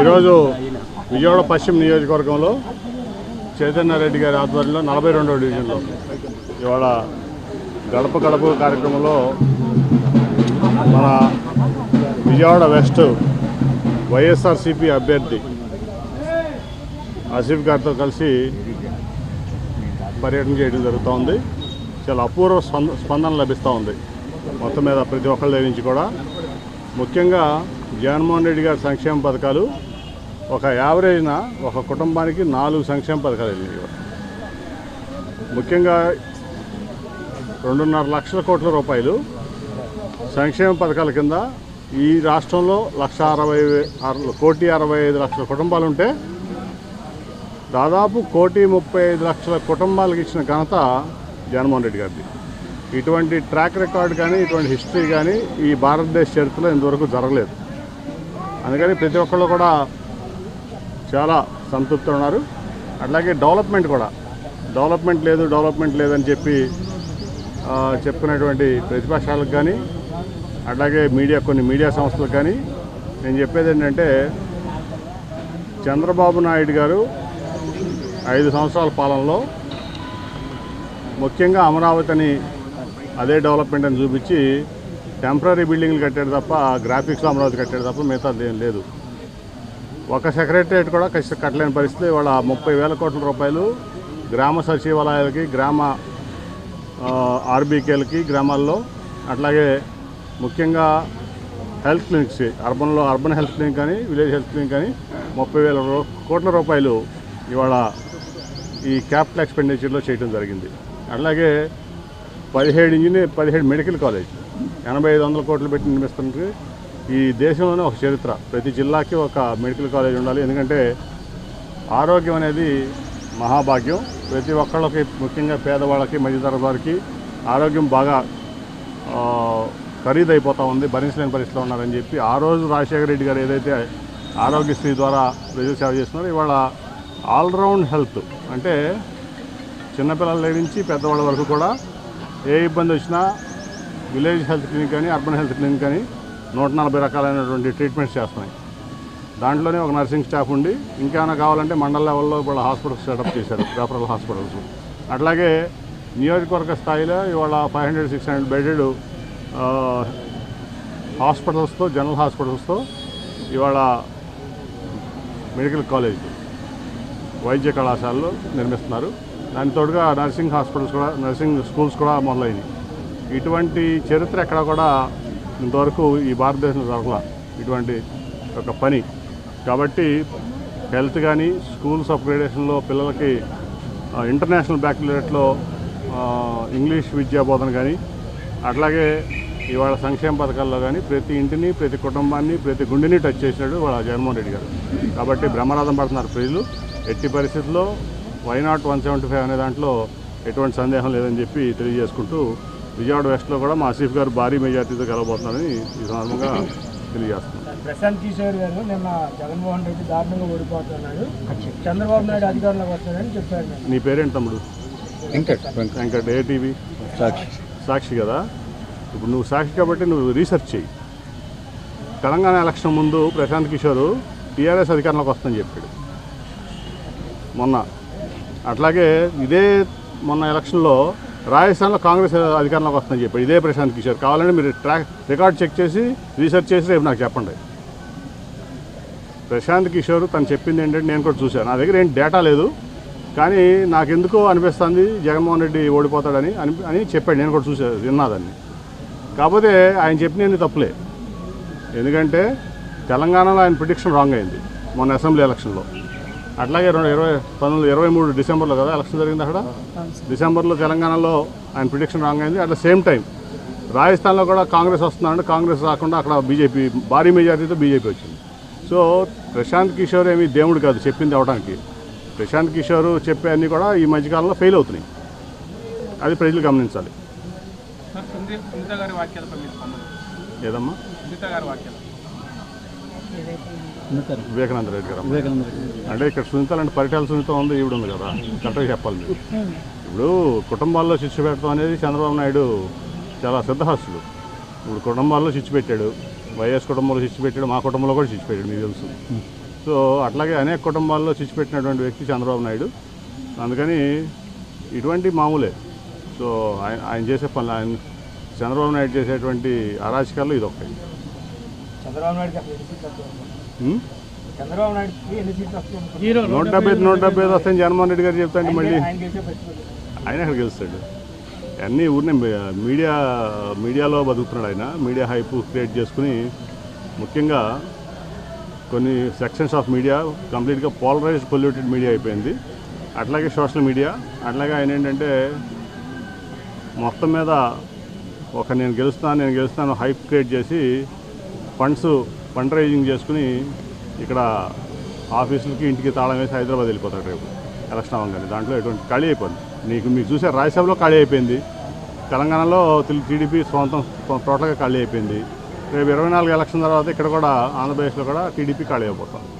ఈరోజు విజయవాడ పశ్చిమ నియోజకవర్గంలో చైతన్యారెడ్డి గారి ఆధ్వర్యంలో 42వ డివిజన్లో ఇవాళ గడప గడప కార్యక్రమంలో మన విజయవాడ వెస్ట్ వైఎస్ఆర్సీపీ అభ్యర్థి ఆసిఫ్ గారితో కలిసి పర్యటన చేయడం జరుగుతూ ఉంది. చాలా అపూర్వ స్పందన లభిస్తూ ఉంది. మొత్తం మీద ప్రతి ఒక్కళ్ళ దగ్గర నుంచి కూడా ముఖ్యంగా జగన్మోహన్ రెడ్డి గారి సంక్షేమ పథకాలు ఒక యావరేజ్న ఒక కుటుంబానికి 4 సంక్షేమ పథకాలు వెళ్ళినాయి. ముఖ్యంగా 2.5 లక్షల కోట్ల రూపాయలు సంక్షేమ పథకాల కింద ఈ రాష్ట్రంలో 1,65,00,000 కుటుంబాలు ఉంటే దాదాపు 1,35,00,000 కుటుంబాలకు ఇచ్చిన ఘనత జగన్మోహన్ రెడ్డి గారిది. ఇటువంటి ట్రాక్ రికార్డ్ కానీ ఇటువంటి హిస్టరీ కానీ ఈ భారతదేశ చరిత్రలో ఇంతవరకు జరగలేదు. అందుకని ప్రతి ఒక్కళ్ళు కూడా చాలా సంతృప్తి ఉన్నారు. అట్లాగే డెవలప్మెంట్ లేదని చెప్పి చెప్పుకునేటువంటి ప్రతిపక్షాలకు కానీ అట్లాగే కొన్ని మీడియా సంస్థలకు కానీ నేను చెప్పేది ఏంటంటే, చంద్రబాబు నాయుడు గారు 5 సంవత్సరాల పాలనలో ముఖ్యంగా అమరావతిని అదే డెవలప్మెంట్ అని చూపించి టెంపరీ బిల్డింగ్లు కట్టాడు తప్ప, గ్రాఫిక్స్లో అమరావతి కట్టాడు తప్ప మిగతా ఏం లేదు. ఒక సెక్రటరియట్ కూడా కట్టలేని పరిస్థితి. ఇవాళ 30,000 కోట్ల రూపాయలు గ్రామ సచివాలయాలకి, గ్రామ ఆర్బీకేలకి గ్రామాల్లో, అట్లాగే ముఖ్యంగా health clinics, urban health clinic కానీ విలేజ్ హెల్త్ క్లినిక్ కానీ 30,000 కోట్ల రూపాయలు ఇవాళ ఈ క్యాపిటల్ ఎక్స్పెండిచర్లో చేయడం జరిగింది. అట్లాగే 17 మెడికల్ కాలేజ్ 8,500 కోట్లు పెట్టి నిర్మిస్తున్నట్టు ఈ దేశంలోనే ఒక చరిత్ర. ప్రతి జిల్లాకి ఒక మెడికల్ కాలేజ్ ఉండాలి. ఎందుకంటే ఆరోగ్యం అనేది మహాభాగ్యం. ప్రతి ఒక్కళ్ళకి, ముఖ్యంగా పేదవాళ్ళకి, మధ్యతరగతి వారికి ఆరోగ్యం బాగా ఖరీదైపోతూ ఉంది, భరించలేని పరిస్థితిలో ఉన్నారని చెప్పి ఆ రోజు రాజశేఖర రెడ్డి గారు ఏదైతే ఆరోగ్యశ్రీ ద్వారా ప్రజలు సేవ చేస్తున్నారో, ఇవాళ ఆల్రౌండ్ హెల్త్ అంటే చిన్నపిల్లల దగ్గర నుంచి పెద్దవాళ్ళ వరకు కూడా ఏ ఇబ్బంది వచ్చినా విలేజ్ హెల్త్ క్లినిక్ కానీ అర్బన్ హెల్త్ క్లినిక్ కానీ 140 రకాలైనటువంటి ట్రీట్మెంట్స్ చేస్తున్నాయి. దాంట్లోనే ఒక నర్సింగ్ స్టాఫ్ ఉండి ఇంకేమైనా కావాలంటే మండల లెవెల్లో ఇప్పుడు హాస్పిటల్స్ సెటప్ చేశారు, రెఫరల్ హాస్పిటల్స్. అట్లాగే నియోజకవర్గ స్థాయిలో ఇవాళ 500-600 బెడెడ్ హాస్పిటల్స్తో, జనరల్ హాస్పిటల్స్తో ఇవాళ మెడికల్ కాలేజ్, వైద్య కళాశాలలు నిర్మిస్తున్నారు. దానికి తోడుగా నర్సింగ్ హాస్పిటల్స్ కూడా, నర్సింగ్ స్కూల్స్ కూడా మొదలైనవి. ఇటువంటి చరిత్ర ఎక్కడ కూడా ఇంతవరకు ఈ భారతదేశంలో జరగల ఇటువంటి ఒక పని. కాబట్టి హెల్త్ కానీ, స్కూల్స్ అప్గ్రేడేషన్లో పిల్లలకి ఇంటర్నేషనల్ బ్యాక్లరేట్లో ఇంగ్లీష్ విద్యా బోధన కానీ, అట్లాగే ఇవాళ సంక్షేమ పథకాల్లో కానీ ప్రతి ఇంటిని, ప్రతి కుటుంబాన్ని, ప్రతి గుండెని టచ్ చేసినాడు వాళ్ళ జగన్మోహన్ రెడ్డి గారు. కాబట్టి బ్రహ్మరథం పడుతున్నారు ప్రజలు. ఎట్టి పరిస్థితుల్లో వైనాట్ 175 అనే దాంట్లో ఎటువంటి సందేహం లేదని చెప్పి తెలియజేసుకుంటూ, విజయవాడ వెస్ట్లో కూడా మా ఆసిఫ్ గారు భారీ మెజార్టీతో గెలవబోతున్నారని ఈ సందర్భంగా తెలియజేస్తున్నాం. ప్రశాంత్ కిషోర్ గారు నిన్న జగన్మోహన్ రెడ్డి దారుణంగా ఓడిపోతున్నాడు, చంద్రబాబు నాయుడు అధికారంలోకి వస్తాడని చెప్పారు. నీ పేరేంటి తమ్ముడు? వెంకట్. ఏ టీవీ? సాక్షి కదా. ఇప్పుడు నువ్వు సాక్షి కాబట్టి నువ్వు రీసెర్చ్ చేయి. తెలంగాణ ఎలక్షన్ ముందు ప్రశాంత్ కిషోర్ టీఆర్ఎస్ అధికారంలోకి వస్తుందని చెప్పాడు మొన్న. అట్లాగే ఇదే మొన్న ఎలక్షన్లో రాజస్థాన్లో కాంగ్రెస్ అధికారంలోకి వస్తుందని చెప్పాడు ఇదే ప్రశాంత్ కిషోర్. కావాలంటే మీరు రికార్డ్ చెక్ చేసి రీసెర్చ్ చేసి రేపు నాకు చెప్పండి. ప్రశాంత్ కిషోర్ తను చెప్పింది ఏంటంటే నేను కూడా చూశాను. నా దగ్గర ఏం డేటా లేదు, కానీ నాకెందుకో అనిపిస్తుంది జగన్మోహన్ రెడ్డి ఓడిపోతాడని అని చెప్పాడు. నేను కూడా చూసా, విన్నాదాన్ని. కాకపోతే ఆయన చెప్పినవి తప్పులే. ఎందుకంటే తెలంగాణలో ఆయన ప్రిడిక్షన్ రాంగ్ అయింది మొన్న అసెంబ్లీ ఎలక్షన్లో. అట్లాగే 1923 డిసెంబర్లో కదా ఎలక్షన్ జరిగింది. అక్కడ డిసెంబర్లో తెలంగాణలో ఆయన ప్రిడిక్షన్ రాంగ్ అయింది. అట్లా సేమ్ టైం రాజస్థాన్లో కూడా కాంగ్రెస్ వస్తున్నారంటే కాంగ్రెస్ రాకుండా అక్కడ బీజేపీ భారీ మెజారిటీతో బీజేపీ వచ్చింది. సో ప్రశాంత్ కిషోర్ ఏమీ దేవుడు కాదు చెప్పింది అవడానికి. ప్రశాంత్ కిషోర్ చెప్పే అన్నీ కూడా ఈ మధ్యకాలంలో ఫెయిల్ అవుతున్నాయి. అది ప్రజలు గమనించాలి. ఏదమ్మా? వివేకానంద రెడ్డి గారు అంటే ఇక్కడ సునీత అంటే పరిటాల సునీత ఉంది, ఈవిడ ఉంది కదా, కరెక్ట్గా చెప్పాలి మీరు. ఇప్పుడు కుటుంబాల్లో చిచ్చు పెట్టడం అనేది చంద్రబాబు నాయుడు చాలా సిద్ధహస్తుడు. ఇప్పుడు కుటుంబాల్లో చిచ్చు పెట్టాడు, వైఎస్ కుటుంబంలో చిచ్చు పెట్టాడు, మా కుటుంబంలో కూడా చిచ్చు పెట్టాడు, మీకు తెలుసు. సో అట్లాగే అనేక కుటుంబాల్లో చిచ్చిపెట్టినటువంటి వ్యక్తి చంద్రబాబు నాయుడు. అందుకని ఇటువంటి మామూలే. సో ఆయన చేసే పనులు, ఆయన చంద్రబాబు నాయుడు చేసేటువంటి అరాచకాలు ఇది ఒకటి. చంద్రబాబు నాయుడుకి అసలు ఎన్ని సీట్లు వస్తాయి? చంద్రబాబు నాయుడుకి ఎన్ని సీట్లు వస్తాయి? 175 వస్తాయని జగన్మోహన్ రెడ్డి గారు చెప్తాండి. మళ్ళీ ఆయన గెలిచే పరిస్థితి. ఆయన అక్కడ గెలుస్తాడు. అన్నీ ఊరినే మీడియాలో బతుకుతున్నాడు ఆయన. మీడియా హైప్ క్రియేట్ చేసుకుని, ముఖ్యంగా కొన్ని సెక్షన్స్ ఆఫ్ మీడియా కంప్లీట్గా పోలరైజ్డ్ పొల్యూటెడ్ మీడియా అయిపోయింది. అట్లాగే సోషల్ మీడియా, అట్లాగే ఆయన ఏంటంటే మొత్తం మీద నేను గెలుస్తాను హైప్ క్రియేట్ చేసి ఫండ్ రైజింగ్ చేసుకుని ఇక్కడ ఆఫీసులకి ఇంటికి తాళం వేసి హైదరాబాద్ వెళ్ళిపోతాడు రేపు ఎలక్షన్ అవ్వగానే. దాంట్లో ఎటువంటి ఖాళీ అయిపోయింది. మీకు చూసారు, రాజ్యసభలో ఖాళీ అయిపోయింది, తెలంగాణలో టీడీపీ టోటల్గా ఖాళీ అయిపోయింది. రేపు 24 ఎలక్షన్ తర్వాత ఇక్కడ కూడా ఆంధ్రప్రదేశ్లో కూడా టీడీపీ ఖాళీ అయిపోతుంది.